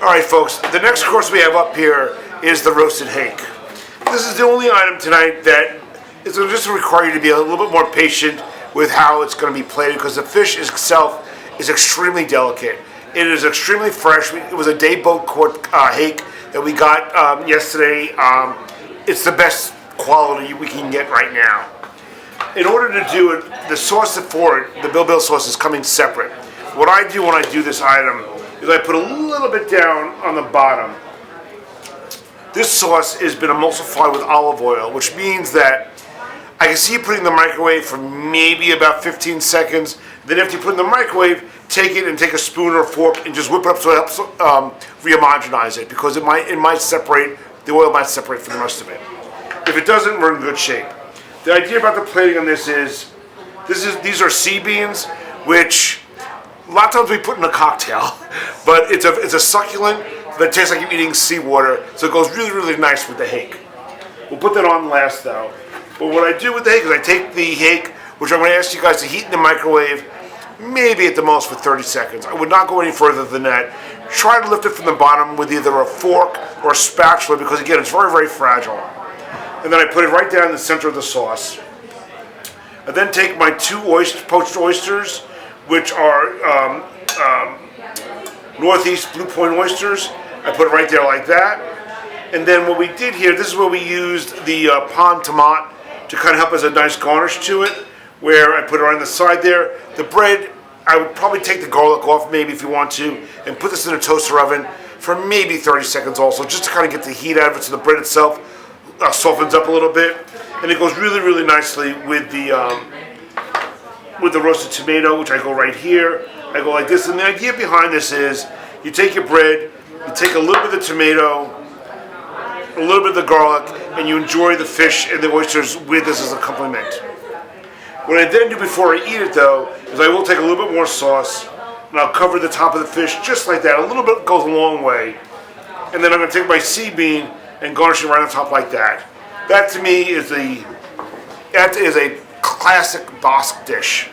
All right, folks, the next course we have up here is the roasted hake. This is the only item tonight that is going to just require you to be a little bit more patient with how it's going to be plated, because the fish itself is extremely delicate. It is extremely fresh. It was a day boat caught hake that we got yesterday. It's the best quality we can get right now. In order to do it, the sauce for it, the Bill sauce, is coming separate. What I do when I do this item is I put a little bit down on the bottom. This sauce has been emulsified with olive oil, which means that I can see you putting it in the microwave for maybe about 15 seconds. Then after you put it in the microwave, take it and take a spoon or a fork and just whip it up so it helps re-homogenize it, because it might separate, the oil might separate from the rest of it. If it doesn't, we're in good shape. The idea about the plating on this is these are sea beans, which a lot of times we put in a cocktail, but it's a succulent that tastes like you're eating seawater, so it goes really, really nice with the hake. We'll put that on last though. But what I do with the hake is I take the hake, which I'm going to ask you guys to heat in the microwave, maybe at the most for 30 seconds. I would not go any further than that. Try to lift it from the bottom with either a fork or a spatula, because again, it's very, very fragile. And then I put it right down in the center of the sauce. I then take my two poached oysters, which are Northeast Blue Point oysters. I put it right there like that. And then what we did here, this is where we used the pond tomato to kind of help as a nice garnish to it, where I put it on the side there. The bread, I would probably take the garlic off maybe if you want to, and put this in a toaster oven for maybe 30 seconds also, just to kind of get the heat out of it so the bread itself softens up a little bit. And it goes really, really nicely with the roasted tomato, which I go right here. I go like this. And the idea behind this is you take your bread, you take a little bit of the tomato, a little bit of the garlic, and you enjoy the fish and the oysters with this as an accompaniment. What I then do before I eat it though, is I will take a little bit more sauce, and I'll cover the top of the fish just like that. A little bit goes a long way. And then I'm going to take my sea bean and garnish it right on top like that. That to me is a classic Basque dish.